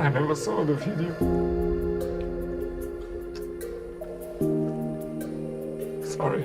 I never saw the video. Sorry.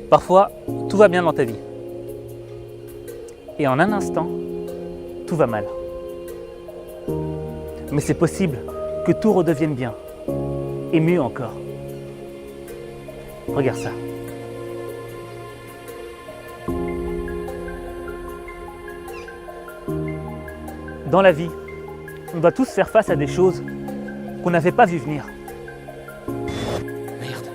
Parfois, tout va bien dans ta vie. Et en un instant, tout va mal. Mais c'est possible que tout redevienne bien. Et mieux encore. Regarde ça. Dans la vie, on doit tous faire face à des choses qu'on n'avait pas vues venir. Merde.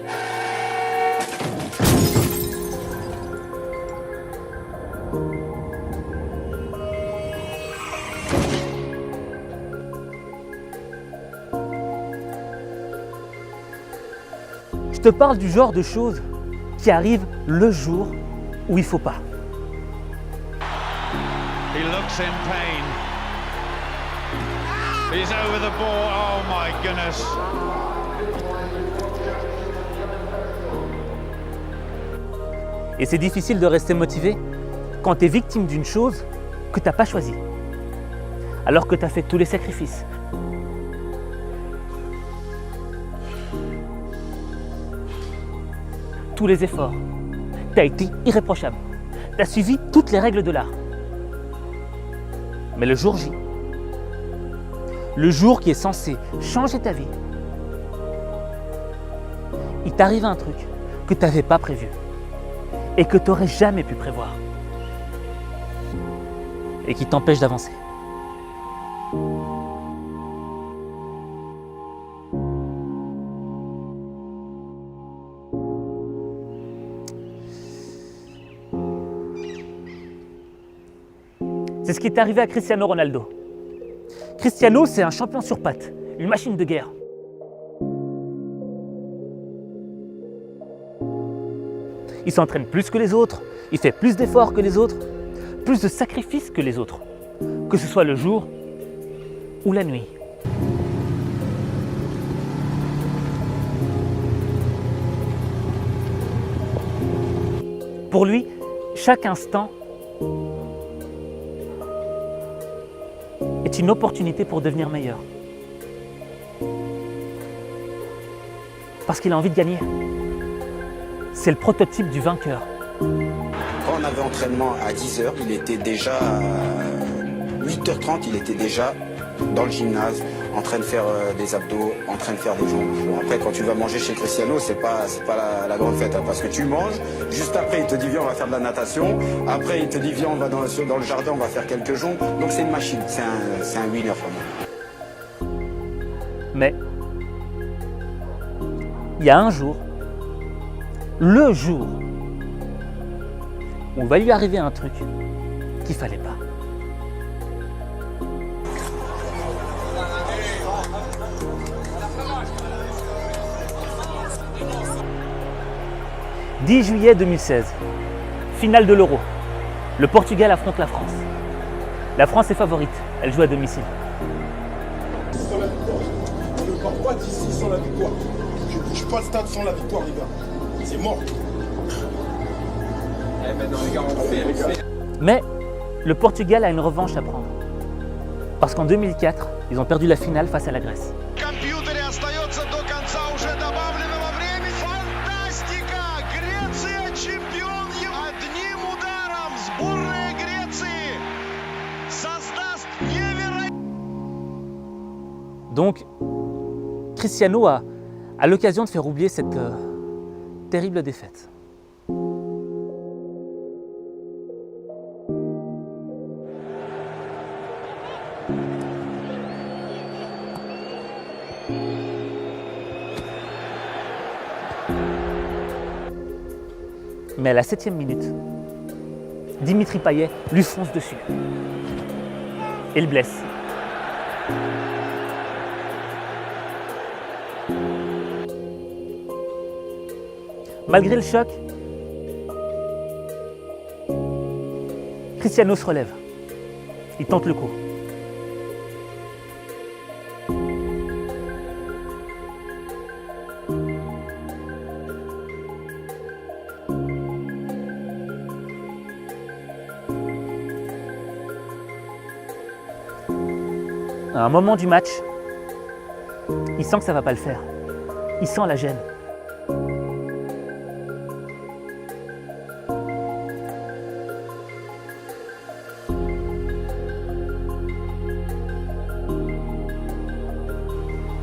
Je te parle du genre de choses qui arrivent le jour où il ne faut pas. He looks in pain. He's over the ball. Oh my goodness. Et c'est difficile de rester motivé quand tu es victime d'une chose que tu n'as pas choisie, alors que tu as fait tous les sacrifices. Tous les efforts. Tu as été irréprochable. Tu as suivi toutes les règles de l'art. Mais le jour J, le jour qui est censé changer ta vie, il t'arrive un truc que tu n'avais pas prévu et que tu n'aurais jamais pu prévoir et qui t'empêche d'avancer. C'est ce qui est arrivé à Cristiano Ronaldo. Cristiano, c'est un champion sur pattes, une machine de guerre. Il s'entraîne plus que les autres, il fait plus d'efforts que les autres, plus de sacrifices que les autres, que ce soit le jour ou la nuit. Pour lui, chaque instant est une opportunité pour devenir meilleur. Parce qu'il a envie de gagner. C'est le prototype du vainqueur. Quand on avait entraînement à 10h, il était déjà 8h30, il était déjà dans le gymnase, en train de faire des abdos, en train de faire des jambes. Bon, après, quand tu vas manger chez Cristiano, c'est pas la grande fête, hein, parce que tu manges, juste après, il te dit viens, on va faire de la natation, après, il te dit viens, on va dans le jardin, on va faire quelques jambes. Donc c'est une machine, c'est un winner quand même. Mais il y a un jour, le jour, où il va lui arriver un truc qu'il fallait pas. « 10 juillet 2016, finale de l'Euro. Le Portugal affronte la France. La France est favorite, elle joue à domicile. Sans la victoire. On ne part pas d'ici sans la victoire. Je ne bouge pas le stade sans la victoire, les gars. C'est mort. Mais le Portugal a une revanche à prendre. Parce qu'en 2004, ils ont perdu la finale face à la Grèce. Компьютере остается до конца уже добавленного времени. Фантастика! Греция чемпион одним ударом. Сборная Греции создаст невероятно. Donc, Cristiano a l'occasion de faire oublier cette terrible défaite. Mais à la 7e minute, Dimitri Payet lui fonce dessus et le blesse. Malgré le choc, Cristiano se relève. Il tente le coup. à un moment du match, il sent que ça ne va pas le faire. Il sent la gêne.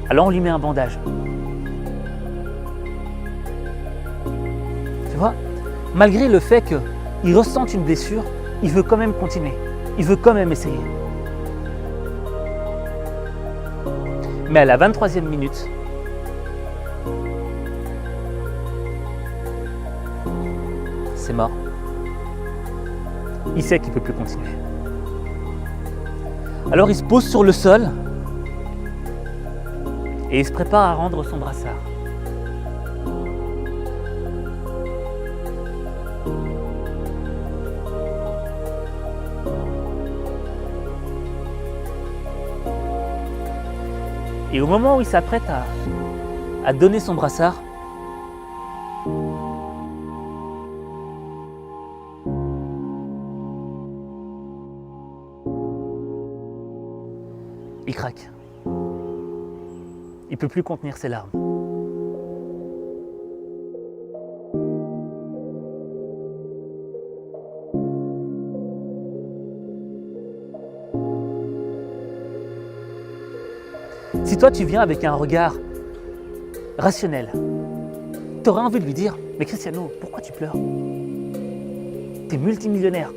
Alors on lui met un bandage. Tu vois, malgré le fait qu'il ressente une blessure, il veut quand même continuer. Il veut quand même essayer. Mais à la 23e minute, c'est mort. Il sait qu'il ne peut plus continuer. Alors il se pose sur le sol et il se prépare à rendre son brassard. Et au moment où il s'apprête à donner son brassard, il craque. Il ne peut plus contenir ses larmes. Si toi tu viens avec un regard rationnel, tu aurais envie de lui dire « Mais Cristiano, pourquoi tu pleures? Tu es multimillionnaire,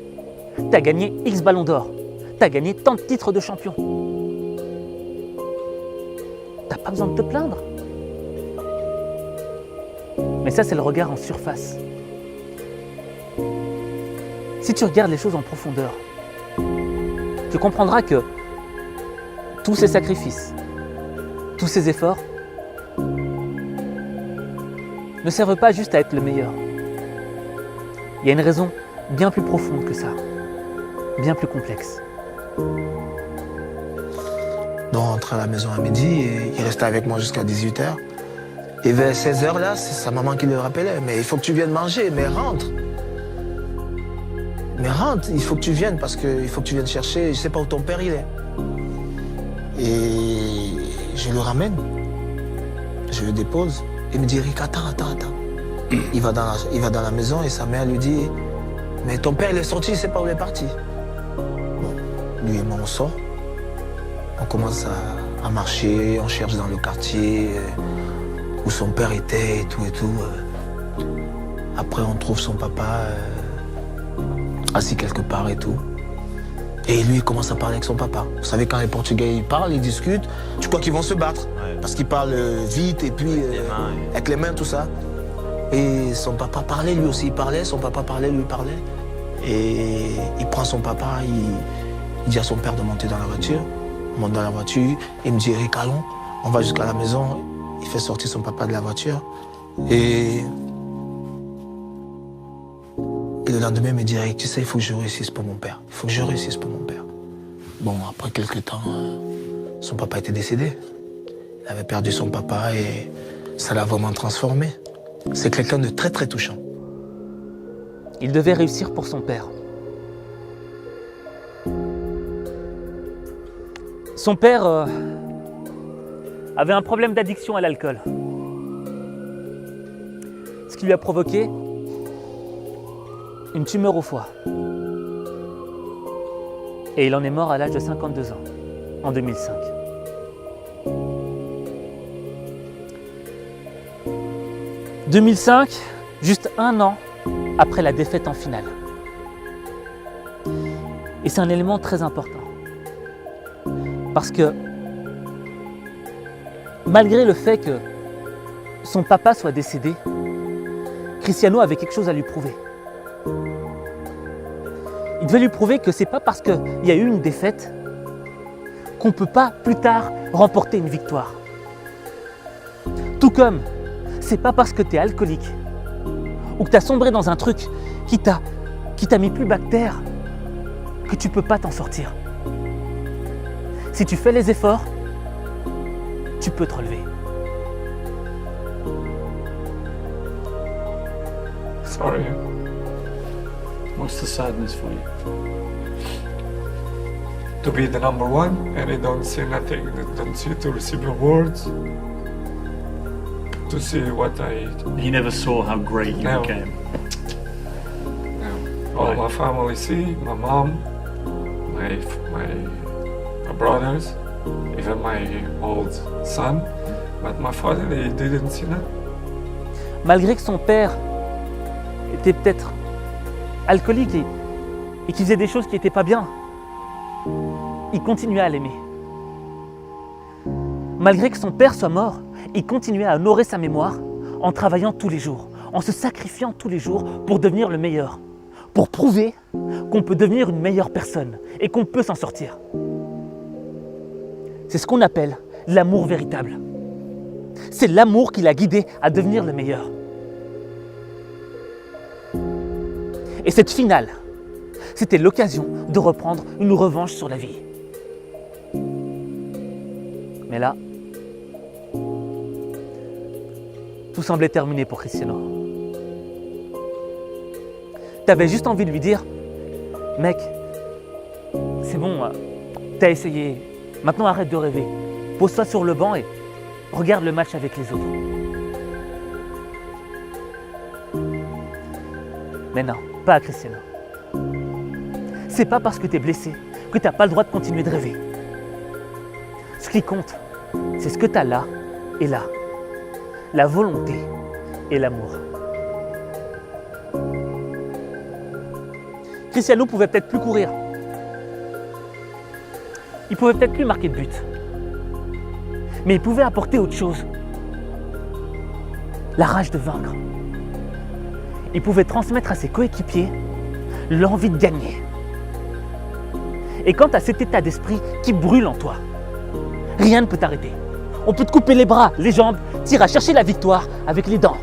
tu as gagné X ballons d'or, tu as gagné tant de titres de champion. T'as pas besoin de te plaindre. » Mais ça, c'est le regard en surface. Si tu regardes les choses en profondeur, tu comprendras que tous ces sacrifices, tous ces efforts ne servent pas juste à être le meilleur. Il y a une raison bien plus profonde que ça, bien plus complexe. Donc, on rentrait à la maison à midi et il restait avec moi jusqu'à 18h. Et vers 16h, là, c'est sa maman qui le rappelait. Mais il faut que tu viennes manger, mais rentre. Mais rentre, il faut que tu viennes parce qu'il faut que tu viennes chercher, je sais pas où ton père il est. Et je le ramène, je le dépose. Il me dit, Eric, attends. Il va dans la maison et sa mère lui dit, mais ton père il est sorti, il sait pas où il est parti. Bon, lui et moi on sort. On commence à marcher, on cherche dans le quartier où son père était et tout. Après, on trouve son papa assis quelque part et tout. Et lui, il commence à parler avec son papa. Vous savez, quand les Portugais ils parlent, ils discutent, tu crois qu'ils vont se battre. Ouais. Parce qu'ils parlent vite et puis avec les mains, tout ça. Et son papa parlait, lui aussi, il parlait. Son papa parlait, lui parlait. Et il prend son papa, il dit à son père de monter dans la voiture. On monte dans la voiture, il me dit, Eric, allons, on va jusqu'à la maison. Il fait sortir son papa de la voiture. Et le lendemain, il me dit, Eric, tu sais, il faut que je réussisse pour mon père. Il faut que je réussisse pour mon père. Bon, après quelques temps, son papa était décédé. Il avait perdu son papa et ça l'a vraiment transformé. C'est quelqu'un de très, très touchant. Il devait réussir pour son père. Son père avait un problème d'addiction à l'alcool. Ce qui lui a provoqué une tumeur au foie. Et il en est mort à l'âge de 52 ans, en 2005. « 2005, juste un an après la défaite en finale. Et c'est un élément très important. Parce que, malgré le fait que son papa soit décédé, Cristiano avait quelque chose à lui prouver. Il devait lui prouver que c'est pas parce qu'il y a eu une défaite qu'on ne peut pas plus tard remporter une victoire. Tout comme c'est pas parce que tu es alcoolique ou que tu as sombré dans un truc qui t'a mis plus bas que terre que tu peux pas t'en sortir. Si tu fais les efforts, tu peux te relever. Sorry. What's the sadness for you? to be the number one, and they don't see nothing. They don't see to receive awards, to see what I He never saw how great you No. became. all Right. my family see, my mom, my brothers, even my old son, but my father, he didn't see that. Malgré que son père était peut-être alcoolique et qu'il faisait des choses qui n'étaient pas bien, il continuait à l'aimer. Malgré que son père soit mort, il continuait à honorer sa mémoire en travaillant tous les jours, en se sacrifiant tous les jours pour devenir le meilleur, pour prouver qu'on peut devenir une meilleure personne et qu'on peut s'en sortir. C'est ce qu'on appelle l'amour véritable. C'est l'amour qui l'a guidé à devenir le meilleur. Et cette finale, c'était l'occasion de reprendre une revanche sur la vie. Mais là, tout semblait terminé pour Cristiano. T'avais juste envie de lui dire, mec, c'est bon, t'as essayé, maintenant arrête de rêver. Pose-toi sur le banc et regarde le match avec les autres. Mais non, pas à Cristiano. C'est pas parce que t'es blessé que t'as pas le droit de continuer de rêver. Ce qui compte, c'est ce que t'as là et là. La volonté et l'amour. Cristiano pouvait peut-être plus courir. Il pouvait peut-être plus marquer de but. Mais il pouvait apporter autre chose. La rage de vaincre. Il pouvait transmettre à ses coéquipiers l'envie de gagner. Et quand tu as cet état d'esprit qui brûle en toi, rien ne peut t'arrêter. On peut te couper les bras, les jambes, t'iras chercher la victoire avec les dents.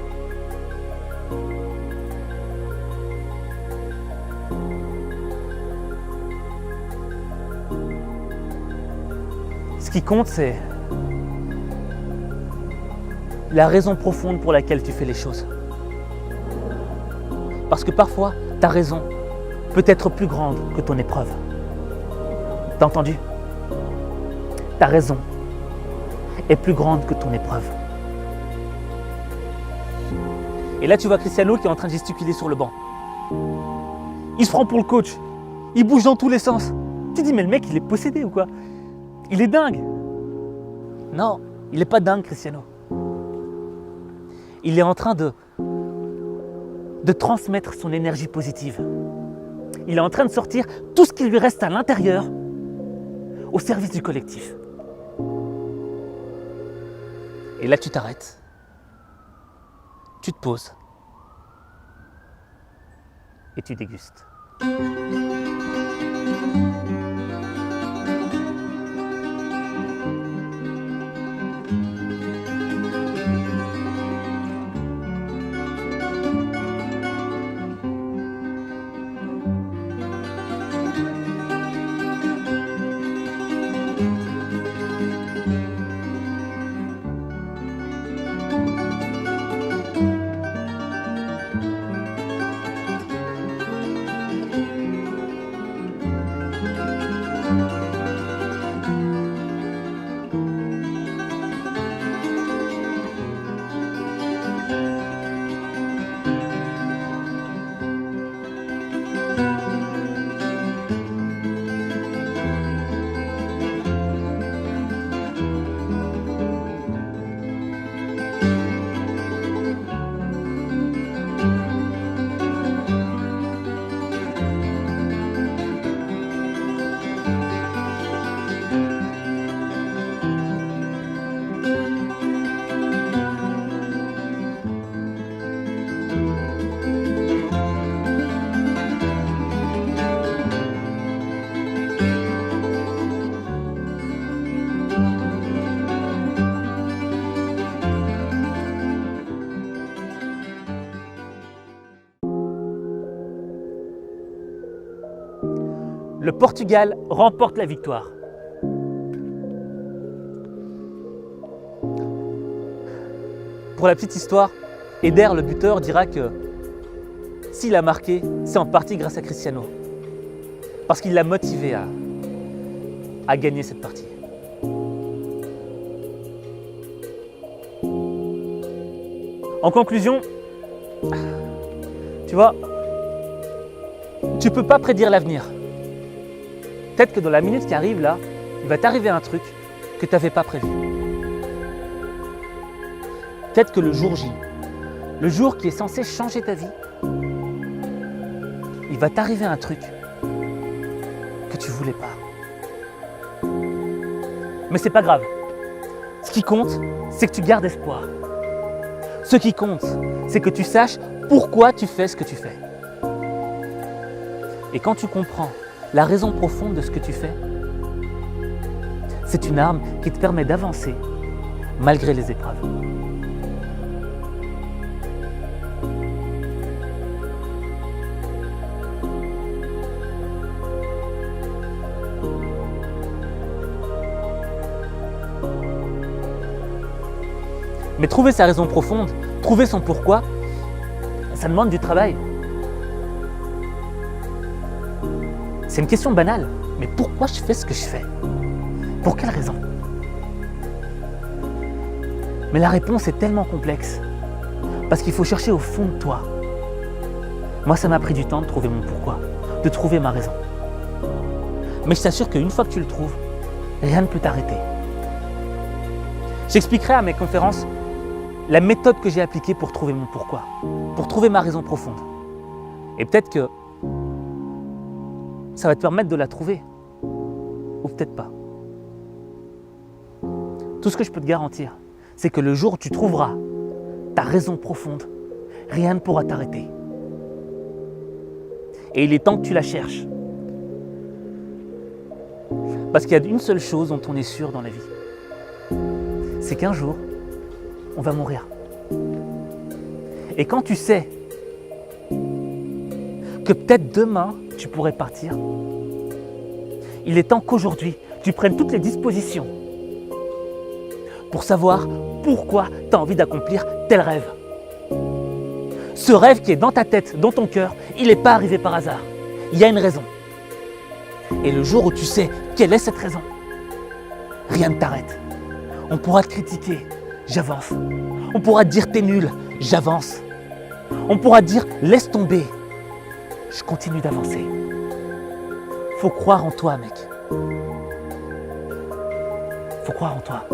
Ce qui compte, c'est la raison profonde pour laquelle tu fais les choses. Parce que parfois, ta raison peut être plus grande que ton épreuve. T'as entendu? Ta raison est plus grande que ton épreuve. Et là, tu vois Cristiano qui est en train de gesticuler sur le banc. Il se prend pour le coach. Il bouge dans tous les sens. Tu te dis, mais le mec, il est possédé ou quoi? Il est dingue. Non, il n'est pas dingue, Cristiano. Il est en train de transmettre son énergie positive. Il est en train de sortir tout ce qui lui reste à l'intérieur au service du collectif. Et là, tu t'arrêtes. Tu te poses. Et tu dégustes. Le Portugal remporte la victoire. Pour la petite histoire, Eder, le buteur, dira que s'il a marqué, c'est en partie grâce à Cristiano. Parce qu'il l'a motivé à gagner cette partie. En conclusion, tu vois, tu peux pas prédire l'avenir. Peut-être que dans la minute qui arrive là, il va t'arriver un truc que tu n'avais pas prévu. Peut-être que le jour J, le jour qui est censé changer ta vie, il va t'arriver un truc que tu voulais pas. Mais c'est pas grave. Ce qui compte, c'est que tu gardes espoir. Ce qui compte, c'est que tu saches pourquoi tu fais ce que tu fais. Et quand tu comprends la raison profonde de ce que tu fais, c'est une arme qui te permet d'avancer malgré les épreuves. Mais trouver sa raison profonde, trouver son pourquoi, ça demande du travail. C'est une question banale, mais pourquoi je fais ce que je fais? Pour quelle raison? Mais la réponse est tellement complexe, parce qu'il faut chercher au fond de toi. Moi, ça m'a pris du temps de trouver mon pourquoi, de trouver ma raison. Mais je t'assure qu'une fois que tu le trouves, rien ne peut t'arrêter. J'expliquerai à mes conférences la méthode que j'ai appliquée pour trouver mon pourquoi, pour trouver ma raison profonde. Et peut-être que ça va te permettre de la trouver, ou peut-être pas. Tout ce que je peux te garantir, c'est que le jour où tu trouveras ta raison profonde, rien ne pourra t'arrêter. Et il est temps que tu la cherches. Parce qu'il y a une seule chose dont on est sûr dans la vie, c'est qu'un jour, on va mourir. Et quand tu sais que peut-être demain, tu pourrais partir, il est temps qu'aujourd'hui, tu prennes toutes les dispositions pour savoir pourquoi tu as envie d'accomplir tel rêve. Ce rêve qui est dans ta tête, dans ton cœur, il n'est pas arrivé par hasard. Il y a une raison. Et le jour où tu sais quelle est cette raison, rien ne t'arrête. On pourra te critiquer, j'avance. On pourra te dire t'es nul, j'avance. On pourra te dire laisse tomber, je continue d'avancer. Faut croire en toi, mec. Faut croire en toi.